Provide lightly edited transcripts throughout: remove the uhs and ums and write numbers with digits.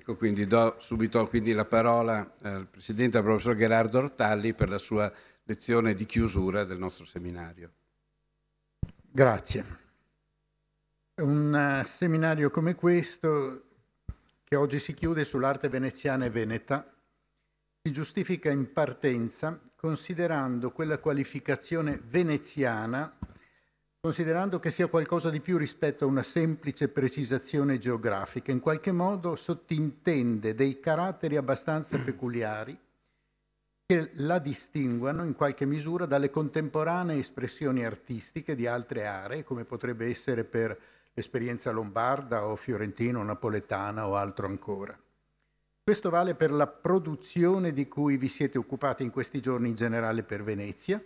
Ecco, quindi do subito la parola al Presidente, al Professor Gherardo Ortalli, per la sua lezione di chiusura del nostro seminario. Grazie. Un seminario come questo, che oggi si chiude sull'arte veneziana e veneta, si giustifica in partenza considerando quella qualificazione veneziana, considerando che sia qualcosa di più rispetto a una semplice precisazione geografica. In qualche modo sottintende dei caratteri abbastanza peculiari che la distinguono in qualche misura dalle contemporanee espressioni artistiche di altre aree, come potrebbe essere per l'esperienza lombarda o fiorentina o napoletana o altro ancora. Questo vale per la produzione di cui vi siete occupati in questi giorni in generale per Venezia,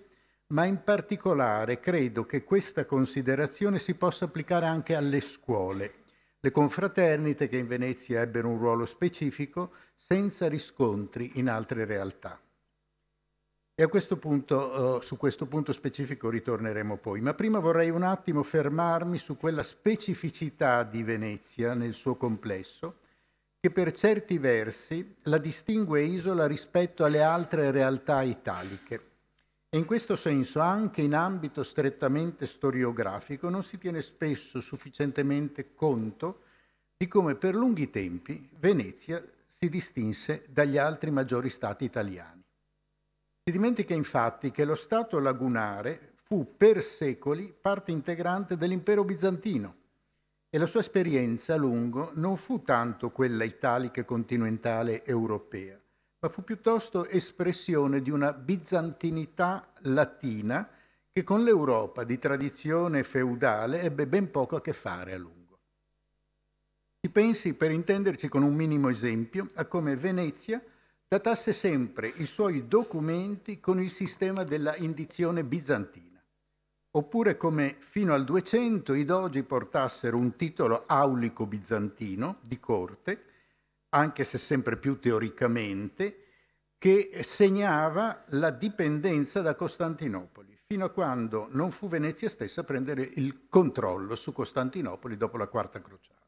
ma in particolare credo che questa considerazione si possa applicare anche alle scuole, le confraternite che in Venezia ebbero un ruolo specifico senza riscontri in altre realtà. E a questo punto, su questo punto specifico ritorneremo poi. Ma prima vorrei un attimo fermarmi su quella specificità di Venezia nel suo complesso, che per certi versi la distingue e isola rispetto alle altre realtà italiche. E in questo senso, anche in ambito strettamente storiografico, non si tiene spesso sufficientemente conto di come per lunghi tempi Venezia si distinse dagli altri maggiori stati italiani. Si dimentica infatti che lo Stato lagunare fu per secoli parte integrante dell'impero bizantino e la sua esperienza a lungo non fu tanto quella italica e continentale europea, ma fu piuttosto espressione di una bizantinità latina che con l'Europa di tradizione feudale ebbe ben poco a che fare a lungo. Si pensi, per intenderci con un minimo esempio, a come Venezia datasse sempre i suoi documenti con il sistema della indizione bizantina, oppure come fino al 200 i dogi portassero un titolo aulico bizantino di corte, anche se sempre più teoricamente, che segnava la dipendenza da Costantinopoli, fino a quando non fu Venezia stessa a prendere il controllo su Costantinopoli dopo la Quarta Crociata.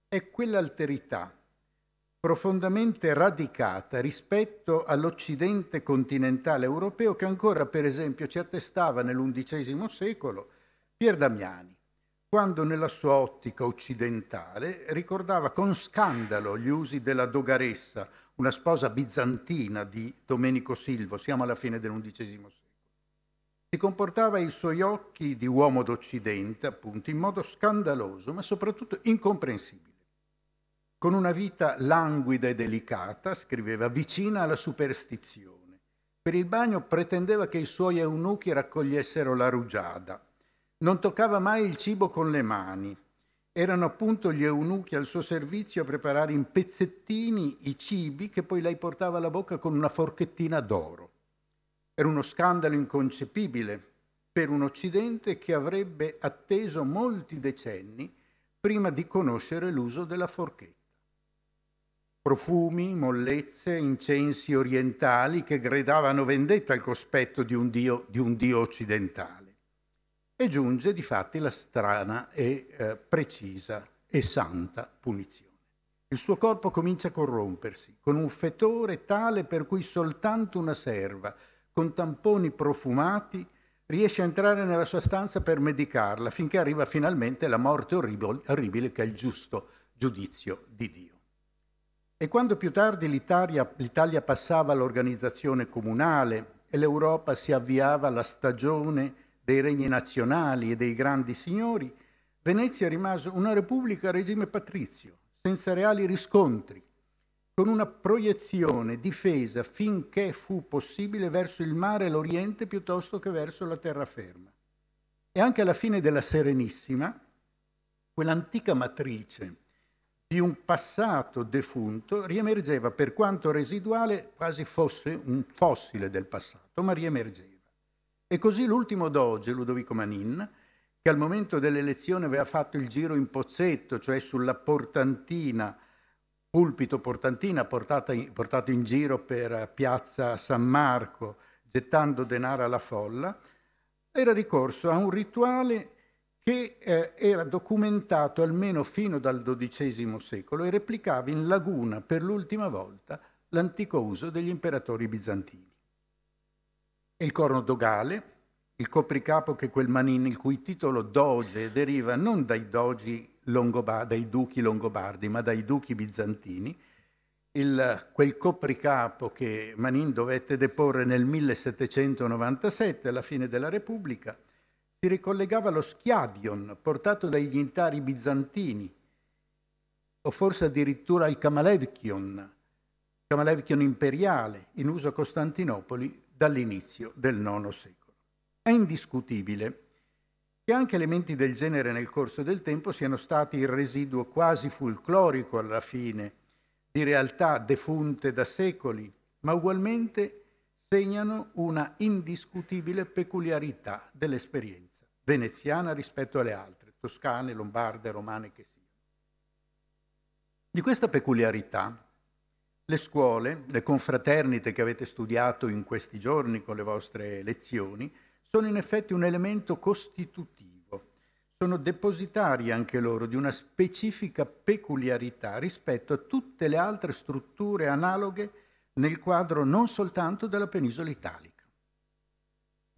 È quell'alterità profondamente radicata rispetto all'Occidente continentale europeo che ancora, per esempio, ci attestava nell'undicesimo secolo Pier Damiani, quando nella sua ottica occidentale ricordava con scandalo gli usi della dogaressa, una sposa bizantina di Domenico Silvo, siamo alla fine dell'undicesimo secolo. Si comportava ai suoi occhi di uomo d'Occidente, appunto, in modo scandaloso, ma soprattutto incomprensibile. Con una vita languida e delicata, scriveva, vicina alla superstizione. Per il bagno pretendeva che i suoi eunuchi raccogliessero la rugiada. Non toccava mai il cibo con le mani. Erano appunto gli eunuchi al suo servizio a preparare in pezzettini i cibi che poi lei portava alla bocca con una forchettina d'oro. Era uno scandalo inconcepibile per un Occidente che avrebbe atteso molti decenni prima di conoscere l'uso della forchetta. Profumi, mollezze, incensi orientali che gridavano vendetta al cospetto di un dio occidentale. E giunge difatti la strana e precisa e santa punizione. Il suo corpo comincia a corrompersi, con un fetore tale per cui soltanto una serva, con tamponi profumati, riesce a entrare nella sua stanza per medicarla, finché arriva finalmente la morte orribile che è il giusto giudizio di Dio. E quando più tardi l'Italia passava all'organizzazione comunale e l'Europa si avviava alla stagione dei regni nazionali e dei grandi signori, Venezia rimase una repubblica a regime patrizio, senza reali riscontri, con una proiezione difesa finché fu possibile verso il mare e l'Oriente piuttosto che verso la terraferma. E anche alla fine della Serenissima, quell'antica matrice di un passato defunto riemergeva, per quanto residuale, quasi fosse un fossile del passato, ma riemergeva. E così l'ultimo doge, Ludovico Manin, che al momento dell'elezione aveva fatto il giro in pozzetto, cioè sulla portantina, pulpito portantina portato in giro per piazza San Marco, gettando denaro alla folla, era ricorso a un rituale che era documentato almeno fino dal XII secolo e replicava in laguna per l'ultima volta l'antico uso degli imperatori bizantini. E il corno dogale, il copricapo che quel Manin, il cui titolo doge deriva non dai dai duchi longobardi, ma dai duchi bizantini, quel copricapo che Manin dovette deporre nel 1797, alla fine della Repubblica, si ricollegava allo schiadion portato dai dignitari bizantini, o forse addirittura al Camalevchion imperiale, in uso a Costantinopoli dall'inizio del IX secolo. È indiscutibile che anche elementi del genere nel corso del tempo siano stati il residuo quasi folclorico alla fine di realtà defunte da secoli, ma ugualmente segnano una indiscutibile peculiarità dell'esperienza veneziana rispetto alle altre, toscane, lombarde, romane che siano. Di questa peculiarità le scuole, le confraternite che avete studiato in questi giorni con le vostre lezioni, sono in effetti un elemento costitutivo, sono depositari anche loro di una specifica peculiarità rispetto a tutte le altre strutture analoghe nel quadro non soltanto della penisola italica.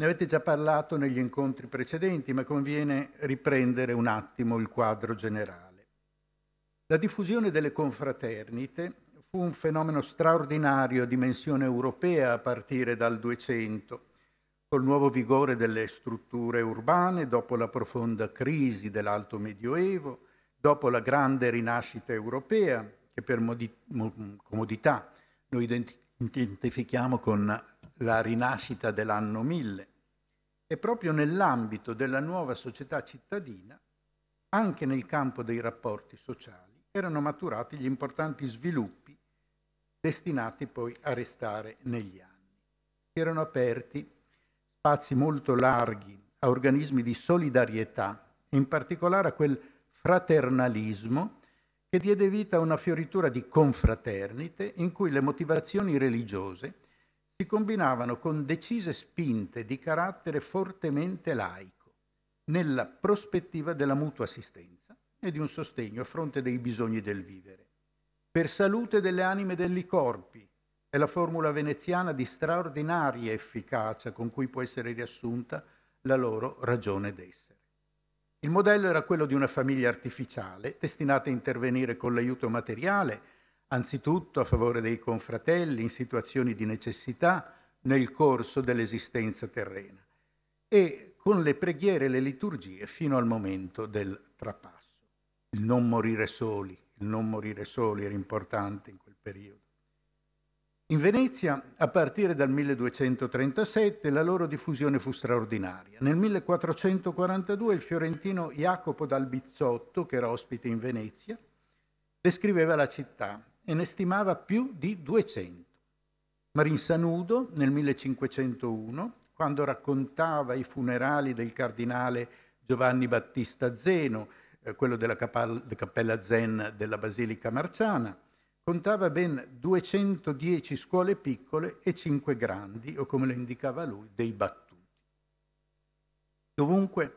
Ne avete già parlato negli incontri precedenti, ma conviene riprendere un attimo il quadro generale. La diffusione delle confraternite fu un fenomeno straordinario a dimensione europea a partire dal 200, col nuovo vigore delle strutture urbane, dopo la profonda crisi dell'Alto Medioevo, dopo la grande rinascita europea, che per comodità noi identifichiamo con la rinascita dell'anno 1000. E proprio nell'ambito della nuova società cittadina, anche nel campo dei rapporti sociali, erano maturati gli importanti sviluppi destinati poi a restare negli anni. Erano aperti spazi molto larghi a organismi di solidarietà, in particolare a quel fraternalismo che diede vita a una fioritura di confraternite in cui le motivazioni religiose si combinavano con decise spinte di carattere fortemente laico, nella prospettiva della mutua assistenza e di un sostegno a fronte dei bisogni del vivere. Per salute delle anime e dei corpi è la formula veneziana di straordinaria efficacia con cui può essere riassunta la loro ragione d'essere. Il modello era quello di una famiglia artificiale destinata a intervenire con l'aiuto materiale, anzitutto a favore dei confratelli in situazioni di necessità nel corso dell'esistenza terrena, e con le preghiere e le liturgie fino al momento del trapasso. Il non morire soli era importante in quel periodo. In Venezia, a partire dal 1237, la loro diffusione fu straordinaria. Nel 1442 il fiorentino Jacopo dal Bizzotto, che era ospite in Venezia, descriveva la città e ne stimava più di 200. Marin Sanudo, nel 1501, quando raccontava i funerali del cardinale Giovanni Battista Zeno, quello della Cappella Zen della Basilica Marciana, contava ben 210 scuole piccole e 5 grandi, o come lo indicava lui, dei battuti. Dovunque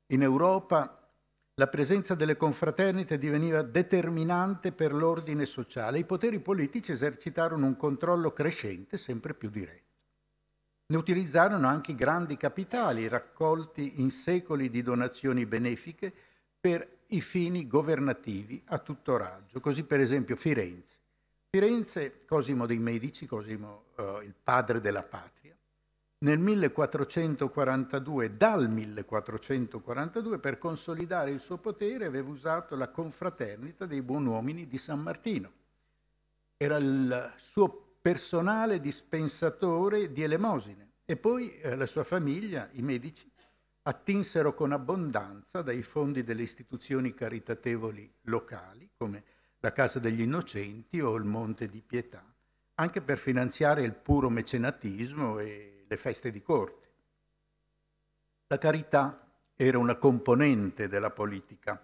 in Europa la presenza delle confraternite diveniva determinante per l'ordine sociale. I poteri politici esercitarono un controllo crescente, sempre più diretto. Ne utilizzarono anche i grandi capitali raccolti in secoli di donazioni benefiche per i fini governativi a tutto raggio. Così per esempio Firenze, Cosimo dei Medici, Cosimo il padre della patria, nel 1442, dal 1442, per consolidare il suo potere aveva usato la confraternita dei buonuomini di San Martino. Era il suo personale dispensatore di elemosine, e poi la sua famiglia, i Medici, attinsero con abbondanza dai fondi delle istituzioni caritatevoli locali, come la Casa degli Innocenti o il Monte di Pietà, anche per finanziare il puro mecenatismo e le feste di corte. La carità era una componente della politica,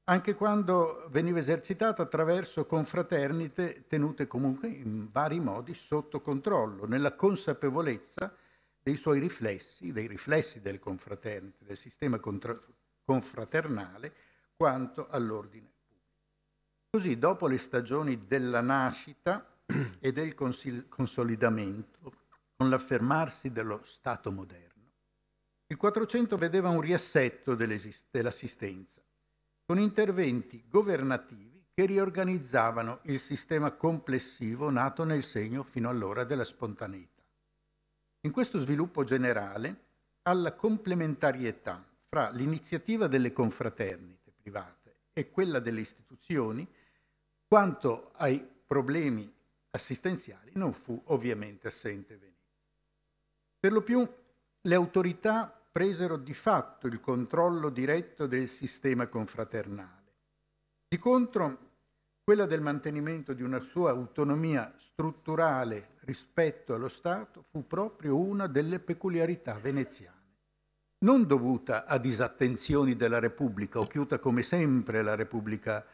anche quando veniva esercitata attraverso confraternite tenute comunque in vari modi sotto controllo, nella consapevolezza dei suoi riflessi, dei riflessi delle confraternite, del sistema confraternale quanto all'ordine pubblico. Così, dopo le stagioni della nascita e del consolidamento, con l'affermarsi dello Stato moderno, il 400 vedeva un riassetto dell'assistenza, con interventi governativi che riorganizzavano il sistema complessivo nato nel segno fino allora della spontaneità. In questo sviluppo generale, alla complementarietà fra l'iniziativa delle confraternite private e quella delle istituzioni, quanto ai problemi assistenziali non fu ovviamente assente Venezia. Per lo più le autorità presero di fatto il controllo diretto del sistema confraternale. Di contro, quella del mantenimento di una sua autonomia strutturale rispetto allo Stato fu proprio una delle peculiarità veneziane, non dovuta a disattenzioni della Repubblica, occhiuta come sempre la Repubblica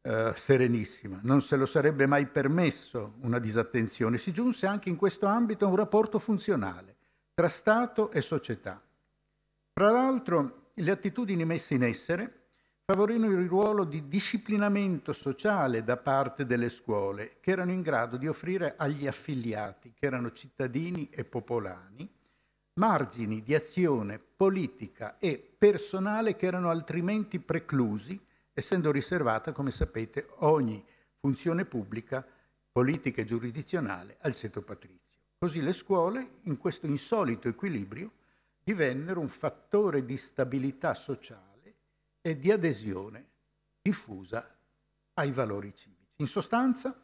Serenissima. Non se lo sarebbe mai permesso una disattenzione. Si giunse anche in questo ambito a un rapporto funzionale tra Stato e società. Tra l'altro, le attitudini messe in essere favorirono il ruolo di disciplinamento sociale da parte delle scuole, che erano in grado di offrire agli affiliati, che erano cittadini e popolani, margini di azione politica e personale che erano altrimenti preclusi, essendo riservata, come sapete, ogni funzione pubblica, politica e giurisdizionale al ceto patrizio. Così le scuole, in questo insolito equilibrio, divennero un fattore di stabilità sociale e di adesione diffusa ai valori civici. In sostanza,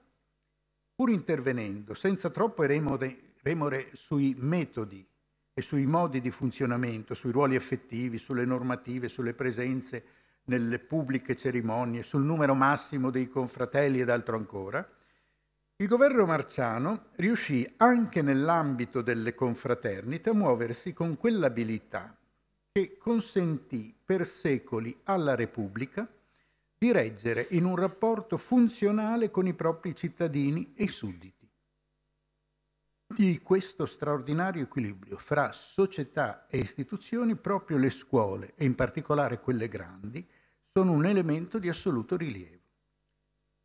pur intervenendo senza troppo remore sui metodi e sui modi di funzionamento, sui ruoli effettivi, sulle normative, sulle presenze nelle pubbliche cerimonie, sul numero massimo dei confratelli ed altro ancora, il governo marciano riuscì anche nell'ambito delle confraternite a muoversi con quell'abilità che consentì per secoli alla Repubblica di reggere in un rapporto funzionale con i propri cittadini e i sudditi. Di questo straordinario equilibrio fra società e istituzioni proprio le scuole, e in particolare quelle grandi, sono un elemento di assoluto rilievo.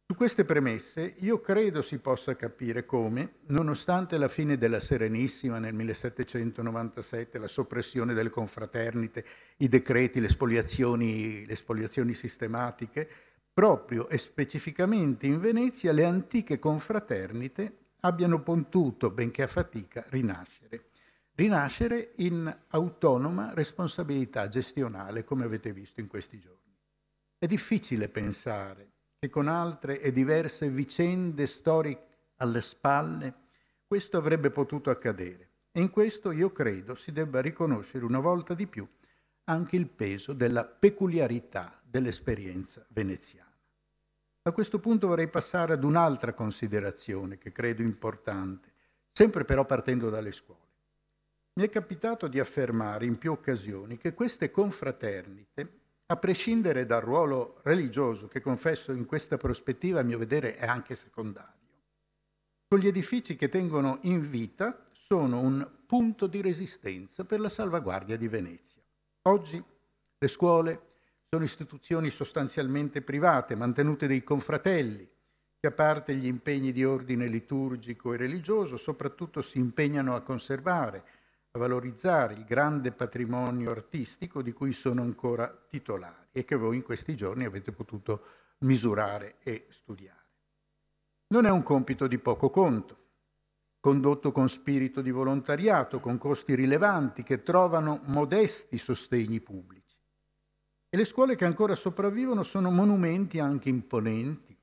Su queste premesse io credo si possa capire come, nonostante la fine della Serenissima nel 1797, la soppressione delle confraternite, i decreti, le spoliazioni sistematiche, proprio e specificamente in Venezia le antiche confraternite abbiano potuto, benché a fatica, rinascere in autonoma responsabilità gestionale, come avete visto in questi giorni. È difficile pensare che con altre e diverse vicende storiche alle spalle questo avrebbe potuto accadere. E in questo io credo si debba riconoscere una volta di più anche il peso della peculiarità dell'esperienza veneziana. A questo punto vorrei passare ad un'altra considerazione che credo importante, sempre però partendo dalle scuole. Mi è capitato di affermare in più occasioni che queste confraternite, a prescindere dal ruolo religioso, che confesso in questa prospettiva a mio vedere è anche secondario, con gli edifici che tengono in vita sono un punto di resistenza per la salvaguardia di Venezia. Oggi le scuole sono istituzioni sostanzialmente private, mantenute dai confratelli, che a parte gli impegni di ordine liturgico e religioso, soprattutto si impegnano a conservare, a valorizzare il grande patrimonio artistico di cui sono ancora titolari e che voi in questi giorni avete potuto misurare e studiare. Non è un compito di poco conto, condotto con spirito di volontariato, con costi rilevanti che trovano modesti sostegni pubblici. E le scuole che ancora sopravvivono sono monumenti anche imponenti,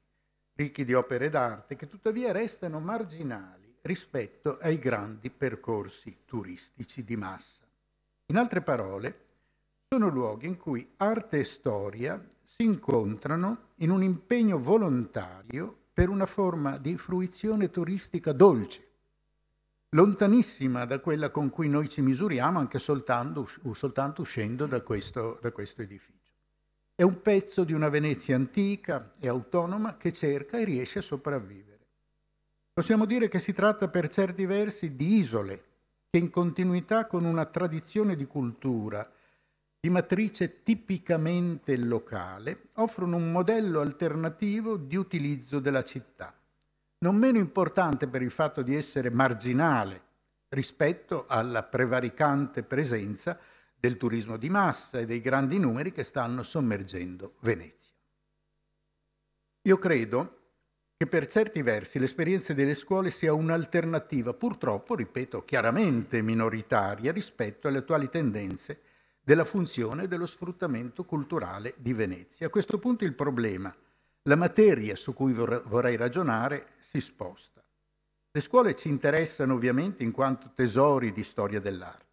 ricchi di opere d'arte, che tuttavia restano marginali rispetto ai grandi percorsi turistici di massa. In altre parole, sono luoghi in cui arte e storia si incontrano in un impegno volontario per una forma di fruizione turistica dolce, lontanissima da quella con cui noi ci misuriamo anche soltanto uscendo da questo edificio. È un pezzo di una Venezia antica e autonoma che cerca e riesce a sopravvivere. Possiamo dire che si tratta per certi versi di isole che in continuità con una tradizione di cultura di matrice tipicamente locale, offrono un modello alternativo di utilizzo della città, non meno importante per il fatto di essere marginale rispetto alla prevaricante presenza del turismo di massa e dei grandi numeri che stanno sommergendo Venezia. Io credo che per certi versi l'esperienza delle scuole sia un'alternativa, purtroppo, ripeto, chiaramente minoritaria rispetto alle attuali tendenze della funzione e dello sfruttamento culturale di Venezia. A questo punto il problema, la materia su cui vorrei ragionare, si sposta. Le scuole ci interessano ovviamente in quanto tesori di storia dell'arte,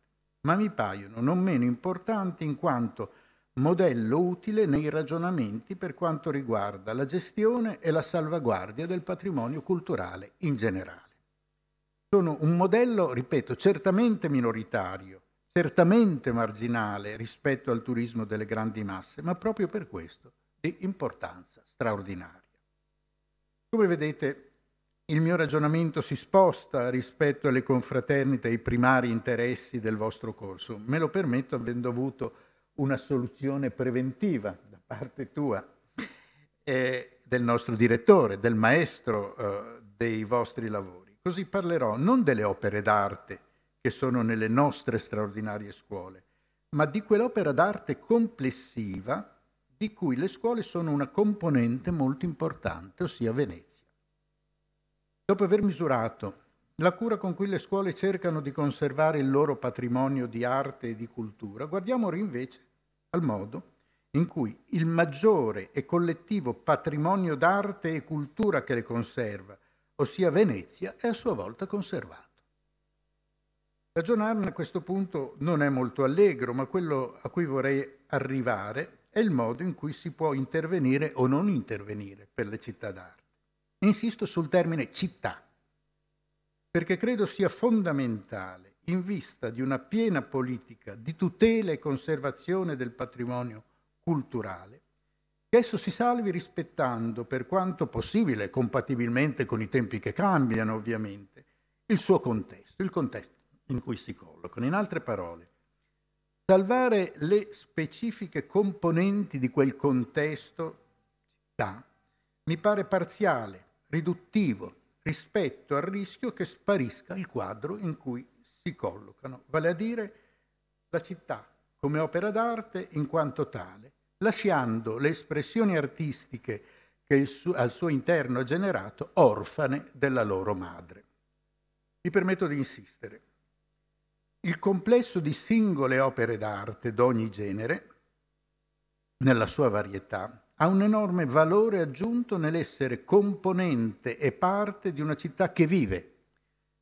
ma mi paiono non meno importanti in quanto modello utile nei ragionamenti per quanto riguarda la gestione e la salvaguardia del patrimonio culturale in generale. Sono un modello, ripeto, certamente minoritario, certamente marginale rispetto al turismo delle grandi masse, ma proprio per questo di importanza straordinaria. Come vedete, il mio ragionamento si sposta rispetto alle confraternite e ai primari interessi del vostro corso. Me lo permetto avendo avuto una soluzione preventiva da parte tua e del nostro direttore, del maestro dei vostri lavori. Così parlerò non delle opere d'arte che sono nelle nostre straordinarie scuole, ma di quell'opera d'arte complessiva di cui le scuole sono una componente molto importante, ossia Venezia. Dopo aver misurato la cura con cui le scuole cercano di conservare il loro patrimonio di arte e di cultura, guardiamo ora invece al modo in cui il maggiore e collettivo patrimonio d'arte e cultura che le conserva, ossia Venezia, è a sua volta conservato. Ragionarne a questo punto non è molto allegro, ma quello a cui vorrei arrivare è il modo in cui si può intervenire o non intervenire per le città d'arte. Insisto sul termine città, perché credo sia fondamentale, in vista di una piena politica di tutela e conservazione del patrimonio culturale, che esso si salvi rispettando, per quanto possibile, compatibilmente con i tempi che cambiano ovviamente, il suo contesto, il contesto in cui si collocano. In altre parole, salvare le specifiche componenti di quel contesto città mi pare parziale, riduttivo, rispetto al rischio che sparisca il quadro in cui si collocano, vale a dire la città come opera d'arte in quanto tale, lasciando le espressioni artistiche che al suo interno ha generato orfane della loro madre. Mi permetto di insistere. Il complesso di singole opere d'arte d'ogni genere, nella sua varietà, ha un enorme valore aggiunto nell'essere componente e parte di una città che vive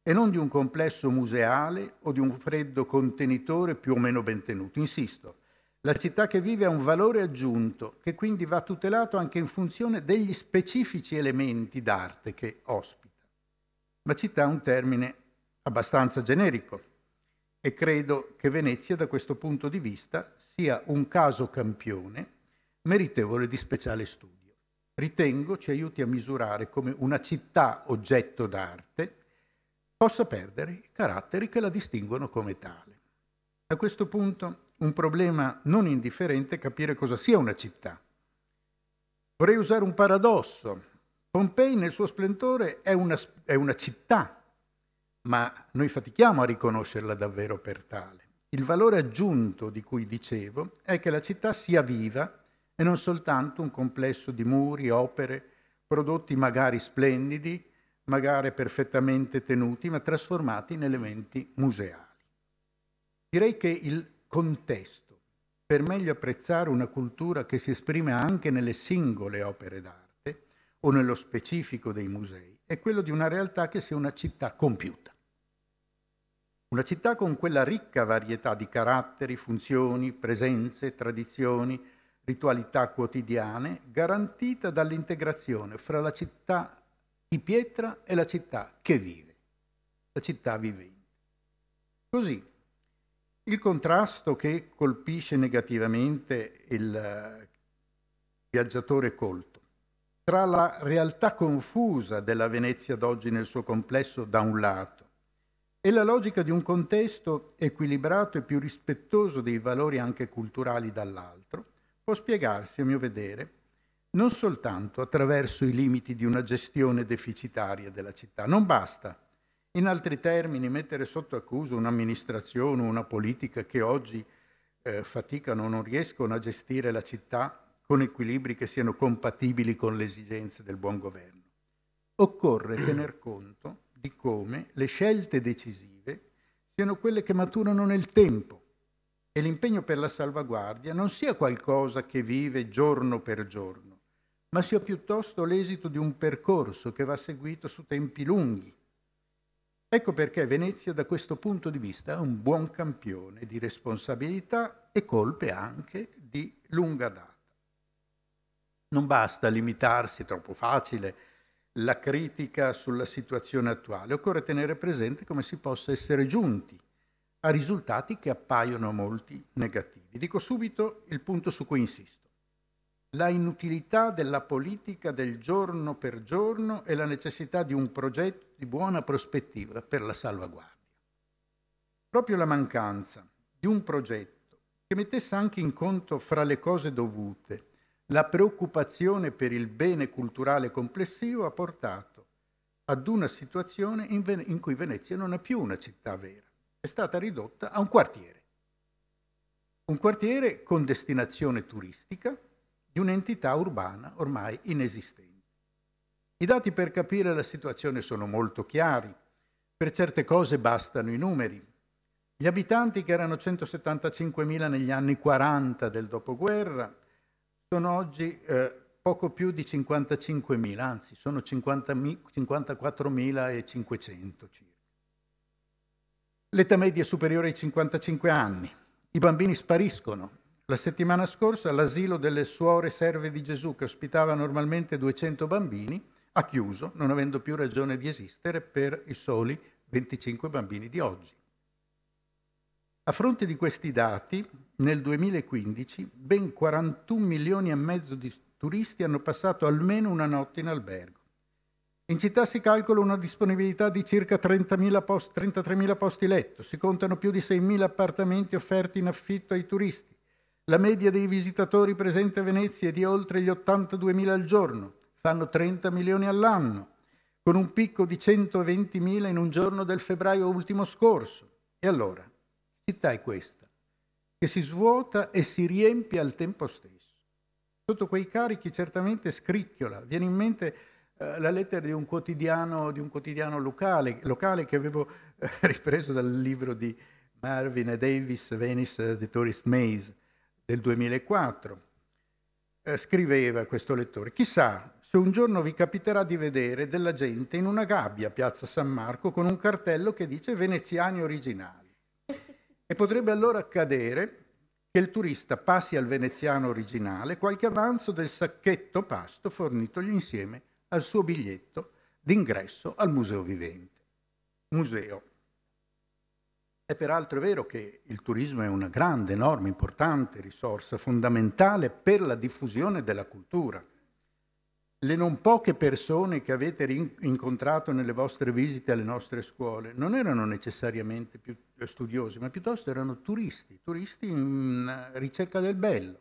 e non di un complesso museale o di un freddo contenitore più o meno ben tenuto. Insisto, la città che vive ha un valore aggiunto che quindi va tutelato anche in funzione degli specifici elementi d'arte che ospita. Ma città è un termine abbastanza generico e credo che Venezia da questo punto di vista sia un caso campione meritevole di speciale studio. Ritengo ci aiuti a misurare come una città oggetto d'arte possa perdere i caratteri che la distinguono come tale. A questo punto un problema non indifferente è capire cosa sia una città. Vorrei usare un paradosso. Pompei nel suo splendore è una città, ma noi fatichiamo a riconoscerla davvero per tale. Il valore aggiunto di cui dicevo è che la città sia viva e non soltanto un complesso di muri, opere, prodotti magari splendidi, magari perfettamente tenuti, ma trasformati in elementi museali. Direi che il contesto, per meglio apprezzare una cultura che si esprime anche nelle singole opere d'arte o nello specifico dei musei, è quello di una realtà che sia una città compiuta. Una città con quella ricca varietà di caratteri, funzioni, presenze, tradizioni, ritualità quotidiane, garantita dall'integrazione fra la città di pietra e la città che vive, la città vivente. Così, il contrasto che colpisce negativamente il viaggiatore colto tra la realtà confusa della Venezia d'oggi nel suo complesso da un lato e la logica di un contesto equilibrato e più rispettoso dei valori anche culturali dall'altro può spiegarsi, a mio vedere, non soltanto attraverso i limiti di una gestione deficitaria della città. Non basta, in altri termini, mettere sotto accusa un'amministrazione o una politica che oggi faticano o non riescono a gestire la città con equilibri che siano compatibili con le esigenze del buon governo. Occorre tener conto di come le scelte decisive siano quelle che maturano nel tempo e l'impegno per la salvaguardia non sia qualcosa che vive giorno per giorno, ma sia piuttosto l'esito di un percorso che va seguito su tempi lunghi. Ecco perché Venezia da questo punto di vista è un buon campione di responsabilità e colpe anche di lunga data. Non basta limitarsi, è troppo facile, la critica sulla situazione attuale. Occorre tenere presente come si possa essere giunti a risultati che appaiono a molti negativi. Dico subito il punto su cui insisto. La inutilità della politica del giorno per giorno e la necessità di un progetto di buona prospettiva per la salvaguardia. Proprio la mancanza di un progetto che mettesse anche in conto fra le cose dovute la preoccupazione per il bene culturale complessivo ha portato ad una situazione in cui Venezia non è più una città vera, è stata ridotta a un quartiere con destinazione turistica di un'entità urbana ormai inesistente. I dati per capire la situazione sono molto chiari, per certe cose bastano i numeri. Gli abitanti, che erano 175.000 negli anni 40 del dopoguerra, sono oggi poco più di 55.000, anzi sono 54.500 circa. L'età media è superiore ai 55 anni, i bambini spariscono. La settimana scorsa l'asilo delle Suore Serve di Gesù, che ospitava normalmente 200 bambini, ha chiuso, non avendo più ragione di esistere, per i soli 25 bambini di oggi. A fronte di questi dati, nel 2015 ben 41 milioni e mezzo di turisti hanno passato almeno una notte in albergo. In città si calcola una disponibilità di circa 33.000 posti letto, si contano più di 6.000 appartamenti offerti in affitto ai turisti. La media dei visitatori presenti a Venezia è di oltre gli 82.000 al giorno, fanno 30 milioni all'anno, con un picco di 120.000 in un giorno del febbraio ultimo scorso. E allora, che città è questa? Che si svuota e si riempie al tempo stesso. Sotto quei carichi certamente scricchiola. Viene in mente la lettera di un quotidiano locale che avevo ripreso dal libro di Marvin e Davis, Venice, The Tourist Maze, del 2004. Scriveva questo lettore: chissà se un giorno vi capiterà di vedere della gente in una gabbia a Piazza San Marco con un cartello che dice veneziani originali. E potrebbe allora accadere che il turista passi al veneziano originale qualche avanzo del sacchetto pasto fornitogli insieme al suo biglietto d'ingresso al museo vivente. Museo. È peraltro vero che il turismo è una grande, enorme, importante risorsa fondamentale per la diffusione della cultura. Le non poche persone che avete incontrato nelle vostre visite alle nostre scuole non erano necessariamente più studiosi, ma piuttosto erano turisti in ricerca del bello.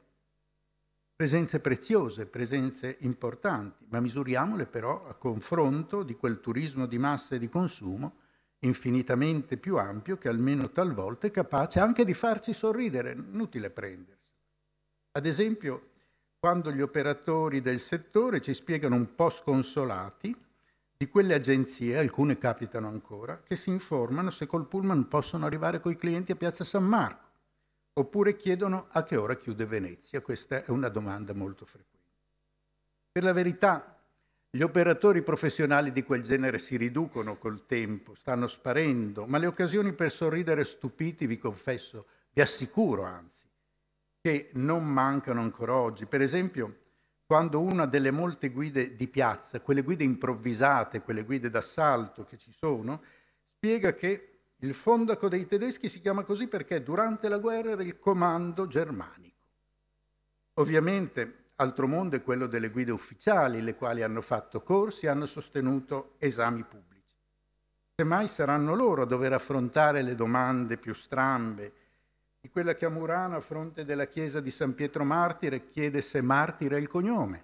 Presenze preziose, presenze importanti, ma misuriamole però a confronto di quel turismo di massa e di consumo infinitamente più ampio che almeno talvolta è capace anche di farci sorridere, inutile prendersi. Ad esempio, quando gli operatori del settore ci spiegano un po' sconsolati di quelle agenzie, alcune capitano ancora, che si informano se col pullman possono arrivare coi clienti a Piazza San Marco, oppure chiedono a che ora chiude Venezia. Questa è una domanda molto frequente. Per la verità, gli operatori professionali di quel genere si riducono col tempo, stanno sparendo, ma le occasioni per sorridere stupiti, vi confesso, vi assicuro anzi, che non mancano ancora oggi. Per esempio, quando una delle molte guide di piazza, quelle guide improvvisate, quelle guide d'assalto che ci sono, spiega che il fondaco dei tedeschi si chiama così perché durante la guerra era il comando germanico. Ovviamente, altro mondo è quello delle guide ufficiali, le quali hanno fatto corsi e hanno sostenuto esami pubblici. Semmai saranno loro a dover affrontare le domande più strambe di quella che a Murano, a fronte della chiesa di San Pietro Martire, chiede se martire è il cognome.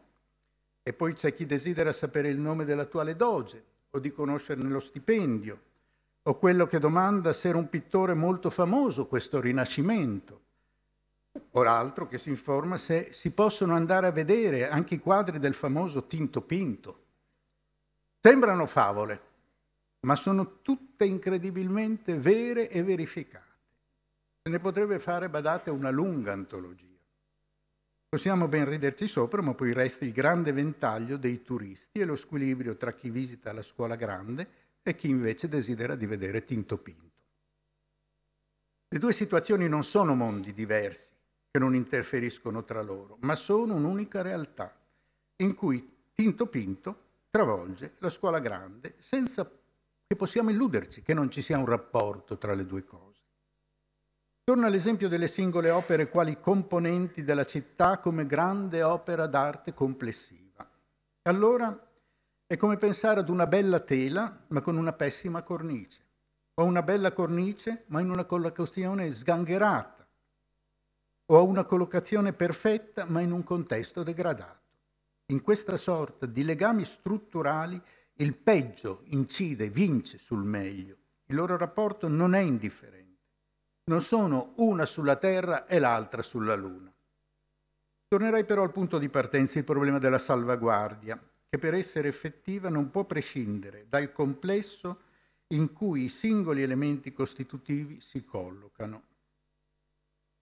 E poi c'è chi desidera sapere il nome dell'attuale doge o di conoscerne lo stipendio, o quello che domanda se era un pittore molto famoso questo Rinascimento, o l'altro che si informa se si possono andare a vedere anche i quadri del famoso Tinto Pinto. Sembrano favole, ma sono tutte incredibilmente vere e verificate. Se ne potrebbe fare, badate, una lunga antologia. Possiamo ben riderci sopra, ma poi resta il grande ventaglio dei turisti e lo squilibrio tra chi visita la Scuola Grande e chi invece desidera di vedere Tinto Pinto. Le due situazioni non sono mondi diversi che non interferiscono tra loro, ma sono un'unica realtà in cui Tinto Pinto travolge la Scuola Grande senza che possiamo illuderci che non ci sia un rapporto tra le due cose. Torno all'esempio delle singole opere quali componenti della città come grande opera d'arte complessiva. Allora è come pensare ad una bella tela ma con una pessima cornice, o una bella cornice ma in una collocazione sgangherata, o a una collocazione perfetta ma in un contesto degradato. In questa sorta di legami strutturali il peggio incide, vince sul meglio. Il loro rapporto non è indifferente. Non sono una sulla Terra e l'altra sulla Luna. Tornerei però al punto di partenza, il problema della salvaguardia, che per essere effettiva non può prescindere dal complesso in cui i singoli elementi costitutivi si collocano.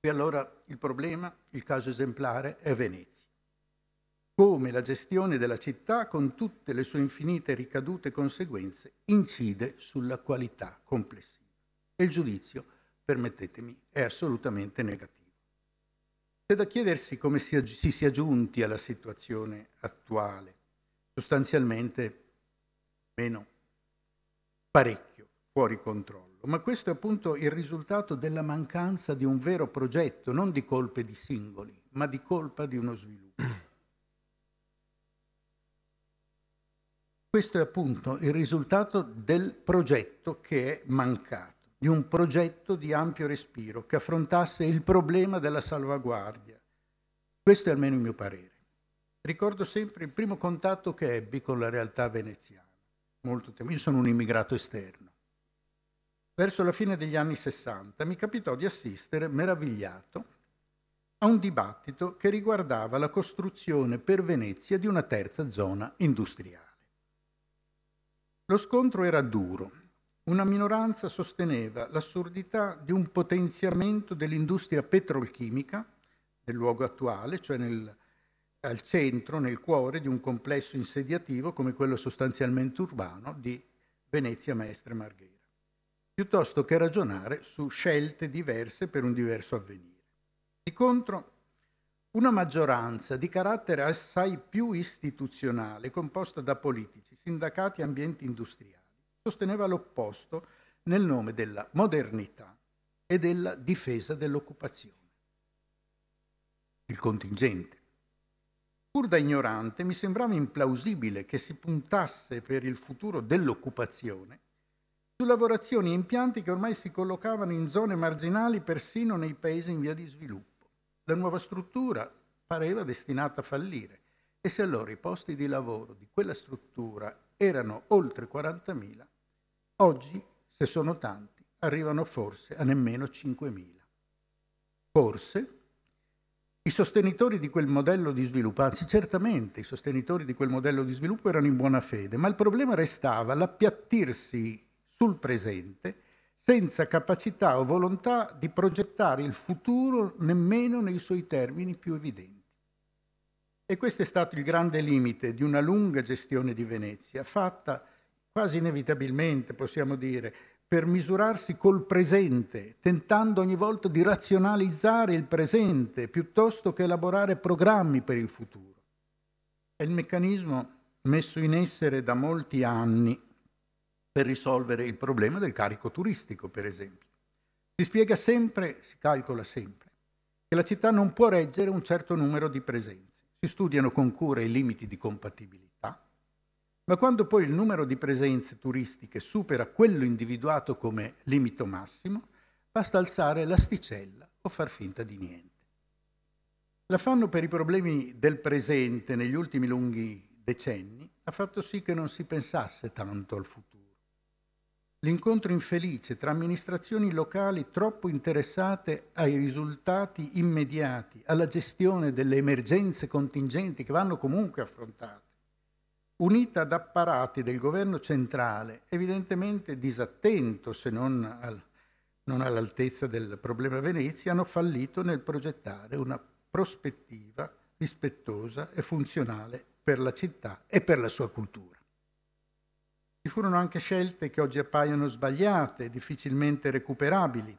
E allora il problema, il caso esemplare, è Venezia. Come la gestione della città, con tutte le sue infinite ricadute e conseguenze, incide sulla qualità complessiva. E il giudizio, permettetemi, è assolutamente negativo. C'è da chiedersi come si sia giunti alla situazione attuale, sostanzialmente meno parecchio fuori controllo, ma questo è appunto il risultato della mancanza di un vero progetto, non di colpe di singoli, ma di colpa di uno sviluppo. Questo è appunto il risultato del progetto che è mancato, di un progetto di ampio respiro che affrontasse il problema della salvaguardia. Questo è almeno il mio parere. Ricordo sempre il primo contatto che ebbi con la realtà veneziana. Molto tempo. Io sono un immigrato esterno. Verso la fine degli anni 60 mi capitò di assistere, meravigliato, a un dibattito che riguardava la costruzione per Venezia di una terza zona industriale. Lo scontro era duro. Una minoranza sosteneva l'assurdità di un potenziamento dell'industria petrolchimica nel luogo attuale, cioè al centro, nel cuore di un complesso insediativo come quello sostanzialmente urbano di Venezia Mestre Marghera, piuttosto che ragionare su scelte diverse per un diverso avvenire. Di contro, una maggioranza di carattere assai più istituzionale, composta da politici, sindacati e ambienti industriali, sosteneva l'opposto nel nome della modernità e della difesa dell'occupazione. Il contingente. Pur da ignorante, mi sembrava implausibile che si puntasse per il futuro dell'occupazione su lavorazioni e impianti che ormai si collocavano in zone marginali persino nei paesi in via di sviluppo. La nuova struttura pareva destinata a fallire e se allora i posti di lavoro di quella struttura erano oltre 40.000, oggi, se sono tanti, arrivano forse a nemmeno 5.000. Forse i sostenitori di quel modello di sviluppo, anzi certamente i sostenitori di quel modello di sviluppo erano in buona fede, ma il problema restava l'appiattirsi sul presente senza capacità o volontà di progettare il futuro nemmeno nei suoi termini più evidenti. E questo è stato il grande limite di una lunga gestione di Venezia, fatta quasi inevitabilmente, possiamo dire, per misurarsi col presente, tentando ogni volta di razionalizzare il presente piuttosto che elaborare programmi per il futuro. È il meccanismo messo in essere da molti anni per risolvere il problema del carico turistico, per esempio. Si spiega sempre, si calcola sempre, che la città non può reggere un certo numero di presenze. Si studiano con cura i limiti di compatibilità, Ma quando poi il numero di presenze turistiche supera quello individuato come limite massimo, basta alzare l'asticella o far finta di niente. L'affanno per i problemi del presente negli ultimi lunghi decenni ha fatto sì che non si pensasse tanto al futuro. L'incontro infelice tra amministrazioni locali troppo interessate ai risultati immediati, alla gestione delle emergenze contingenti che vanno comunque affrontate, unita ad apparati del governo centrale evidentemente disattento se non all'altezza del problema Venezia, hanno fallito nel progettare una prospettiva rispettosa e funzionale per la città e per la sua cultura. Ci furono anche scelte che oggi appaiono sbagliate, difficilmente recuperabili,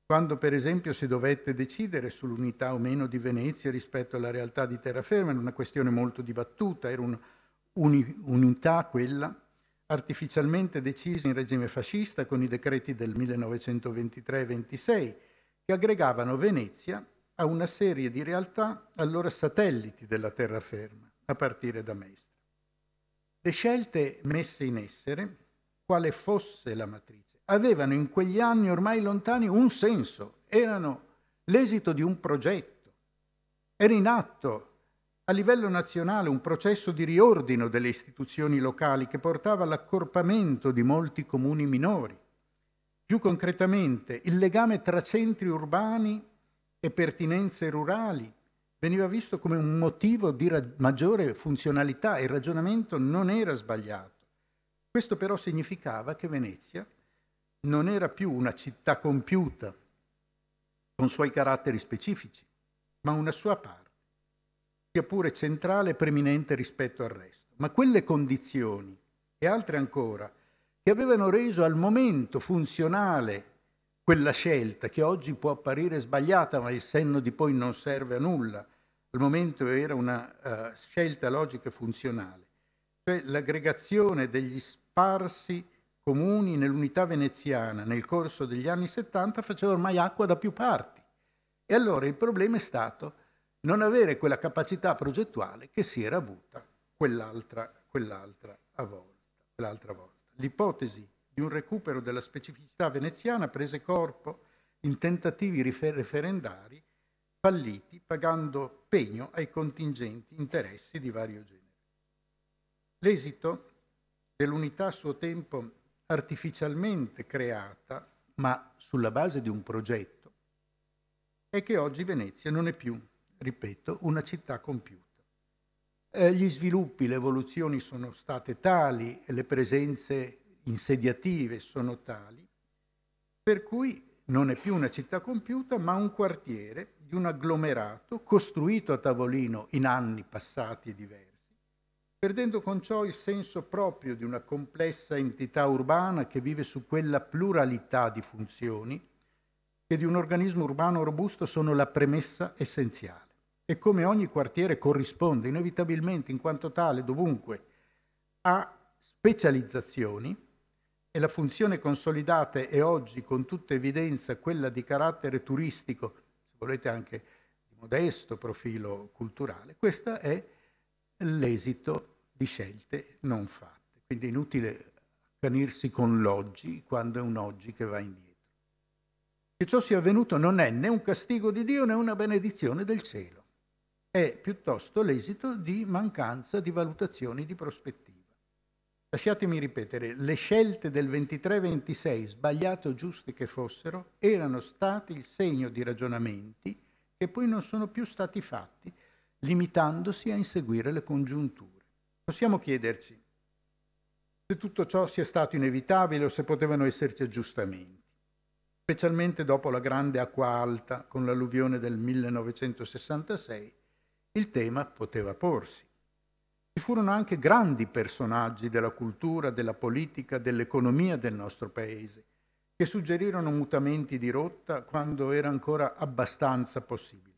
quando per esempio si dovette decidere sull'unità o meno di Venezia rispetto alla realtà di terraferma, era una questione molto dibattuta, era un'unità quella artificialmente decisa in regime fascista con i decreti del 1923-26 che aggregavano Venezia a una serie di realtà allora satelliti della terraferma, a partire da Mestre. Le scelte messe in essere, quale fosse la matrice, avevano in quegli anni ormai lontani un senso, erano l'esito di un progetto. Era in atto a livello nazionale un processo di riordino delle istituzioni locali che portava all'accorpamento di molti comuni minori. Più concretamente, il legame tra centri urbani e pertinenze rurali veniva visto come un motivo di maggiore funzionalità e il ragionamento non era sbagliato. Questo però significava che Venezia non era più una città compiuta con suoi caratteri specifici, ma una sua parte, sia pure centrale e preminente rispetto al resto. Ma quelle condizioni e altre ancora che avevano reso al momento funzionale quella scelta, che oggi può apparire sbagliata, ma il senno di poi non serve a nulla, al momento era una scelta logica e funzionale, cioè l'aggregazione degli sparsi comuni nell'unità veneziana nel corso degli anni 70 faceva ormai acqua da più parti. E allora il problema è stato non avere quella capacità progettuale che si era avuta quell'altra volta. L'ipotesi di un recupero della specificità veneziana prese corpo in tentativi referendari falliti, pagando pegno ai contingenti interessi di vario genere. L'esito dell'unità a suo tempo artificialmente creata, ma sulla base di un progetto, è che oggi Venezia non è più, ripeto, una città compiuta. Gli sviluppi, le evoluzioni sono state tali e le presenze insediative sono tali, per cui non è più una città compiuta, ma un quartiere di un agglomerato costruito a tavolino in anni passati e diversi, perdendo con ciò il senso proprio di una complessa entità urbana che vive su quella pluralità di funzioni che di un organismo urbano robusto sono la premessa essenziale. E come ogni quartiere corrisponde inevitabilmente in quanto tale dovunque a specializzazioni, e la funzione consolidata è oggi con tutta evidenza quella di carattere turistico, se volete anche di modesto profilo culturale, questo è l'esito di scelte non fatte. Quindi è inutile accanirsi con l'oggi quando è un oggi che va indietro. Che ciò sia avvenuto non è né un castigo di Dio né una benedizione del cielo, è piuttosto l'esito di mancanza di valutazioni di prospettiva. Lasciatemi ripetere, le scelte del 23-26, sbagliate o giuste che fossero, erano stati il segno di ragionamenti che poi non sono più stati fatti, limitandosi a inseguire le congiunture. Possiamo chiederci se tutto ciò sia stato inevitabile o se potevano esserci aggiustamenti, specialmente dopo la grande acqua alta con l'alluvione del 1966, il tema poteva porsi. Ci furono anche grandi personaggi della cultura, della politica, dell'economia del nostro paese, che suggerirono mutamenti di rotta quando era ancora abbastanza possibile.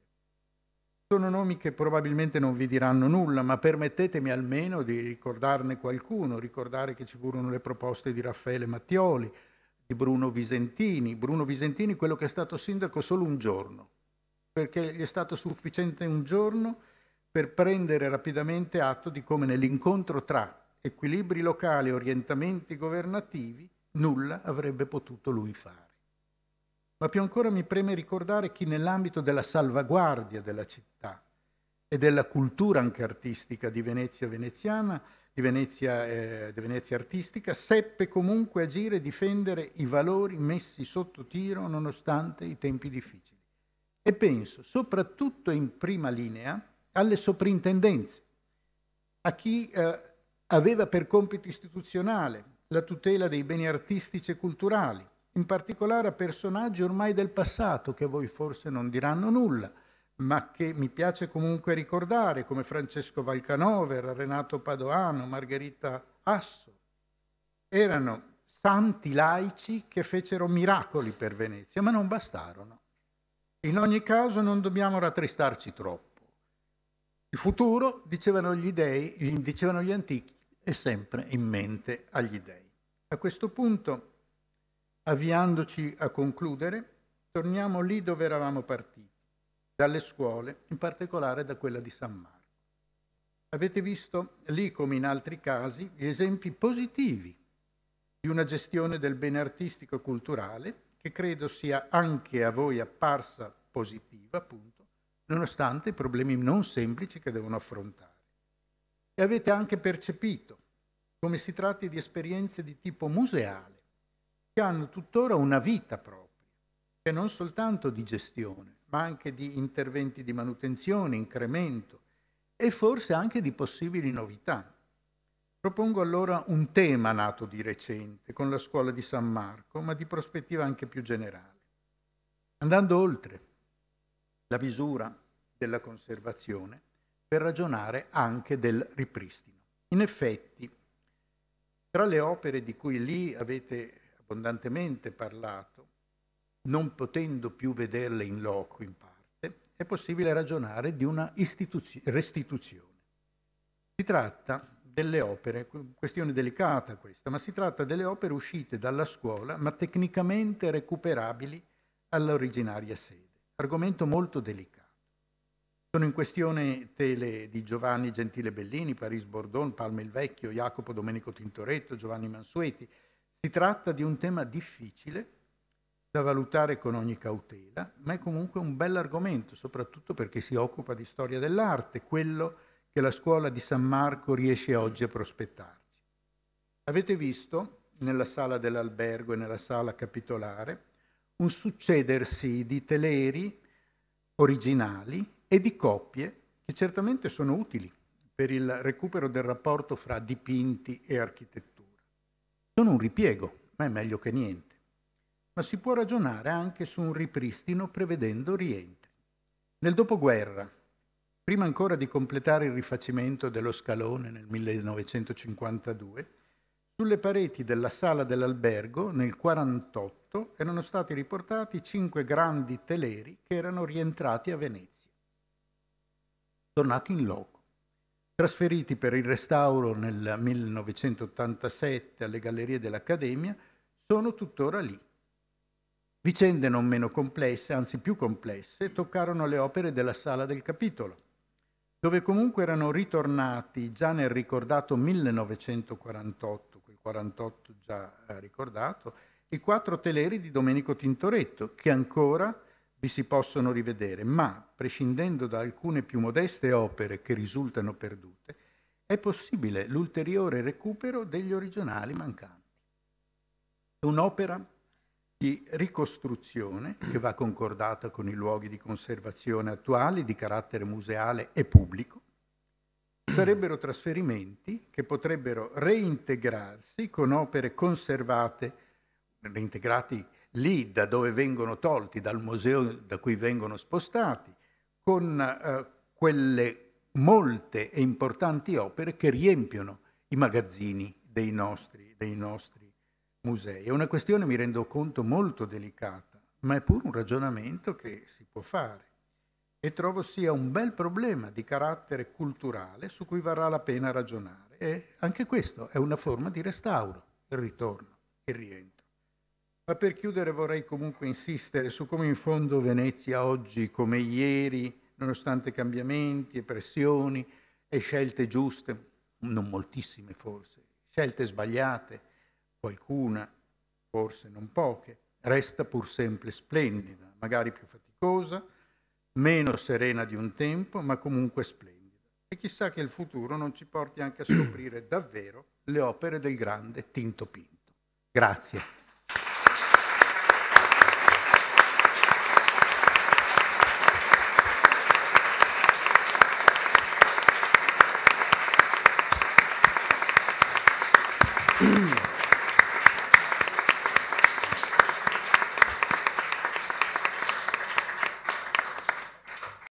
Sono nomi che probabilmente non vi diranno nulla, ma permettetemi almeno di ricordarne qualcuno, ricordare che ci furono le proposte di Raffaele Mattioli, di Bruno Visentini, quello che è stato sindaco solo un giorno, perché gli è stato sufficiente un giorno per prendere rapidamente atto di come nell'incontro tra equilibri locali, orientamenti governativi, nulla avrebbe potuto lui fare. Ma più ancora mi preme ricordare chi nell'ambito della salvaguardia della città e della cultura anche artistica di Venezia veneziana, di Venezia artistica, seppe comunque agire e difendere i valori messi sotto tiro nonostante i tempi difficili. E penso soprattutto in prima linea alle soprintendenze, a chi aveva per compito istituzionale la tutela dei beni artistici e culturali, in particolare a personaggi ormai del passato che a voi forse non diranno nulla, ma che mi piace comunque ricordare, come Francesco Valcanover, Renato Padoano, Margherita Asso. Erano santi laici che fecero miracoli per Venezia, ma non bastarono. In ogni caso non dobbiamo rattristarci troppo. Il futuro, dicevano gli dei, dicevano gli antichi, è sempre in mente agli dei. A questo punto, avviandoci a concludere, torniamo lì dove eravamo partiti, dalle scuole, in particolare da quella di San Marco. Avete visto lì, come in altri casi, gli esempi positivi di una gestione del bene artistico e culturale che credo sia anche a voi apparsa positiva, appunto, nonostante i problemi non semplici che devono affrontare. E avete anche percepito come si tratti di esperienze di tipo museale, che hanno tuttora una vita propria, che non soltanto di gestione, ma anche di interventi di manutenzione, incremento e forse anche di possibili novità. Propongo allora un tema nato di recente con la scuola di San Marco, ma di prospettiva anche più generale, andando oltre la misura della conservazione per ragionare anche del ripristino. In effetti, tra le opere di cui lì avete abbondantemente parlato, non potendo più vederle in loco in parte, è possibile ragionare di una restituzione. Si tratta delle opere, questione delicata questa, ma si tratta delle opere uscite dalla scuola, ma tecnicamente recuperabili all'originaria sede. Argomento molto delicato. Sono in questione tele di Giovanni Gentile Bellini, Paris Bordon, Palma il Vecchio, Jacopo Domenico Tintoretto, Giovanni Mansueti. Si tratta di un tema difficile da valutare con ogni cautela, ma è comunque un bell'argomento, soprattutto perché si occupa di storia dell'arte, quello che la scuola di San Marco riesce oggi a prospettarci. Avete visto nella sala dell'albergo e nella sala capitolare un succedersi di teleri originali e di coppie che certamente sono utili per il recupero del rapporto fra dipinti e architettura. Sono un ripiego, ma è meglio che niente. Ma si può ragionare anche su un ripristino prevedendo rientri. Nel dopoguerra, prima ancora di completare il rifacimento dello scalone nel 1952, sulle pareti della sala dell'albergo nel 1948 erano stati riportati 5 grandi teleri che erano rientrati a Venezia, tornati in loco, trasferiti per il restauro nel 1987 alle Gallerie dell'Accademia, sono tuttora lì. Vicende non meno complesse, anzi più complesse, toccarono le opere della Sala del Capitolo, dove comunque erano ritornati già nel ricordato 1948, quel 48 già ricordato, i 4 teleri di Domenico Tintoretto, che ancora vi si possono rivedere, ma, prescindendo da alcune più modeste opere che risultano perdute, è possibile l'ulteriore recupero degli originali mancanti. È un'opera di ricostruzione che va concordata con i luoghi di conservazione attuali di carattere museale e pubblico. Sarebbero trasferimenti che potrebbero reintegrarsi con opere conservate, reintegrati lì da dove vengono tolti, dal museo da cui vengono spostati, con quelle molte e importanti opere che riempiono i magazzini dei nostri musei. È una questione, mi rendo conto, molto delicata, ma è pure un ragionamento che si può fare e trovo sia un bel problema di carattere culturale su cui varrà la pena ragionare. E anche questo è una forma di restauro, il ritorno, il rientro. Ma per chiudere vorrei comunque insistere su come in fondo Venezia oggi, come ieri, nonostante cambiamenti e pressioni e scelte giuste, non moltissime forse, scelte sbagliate, qualcuna, forse non poche, resta pur sempre splendida, magari più faticosa, meno serena di un tempo, ma comunque splendida. E chissà che il futuro non ci porti anche a scoprire davvero le opere del grande Tinto Pinto. Grazie.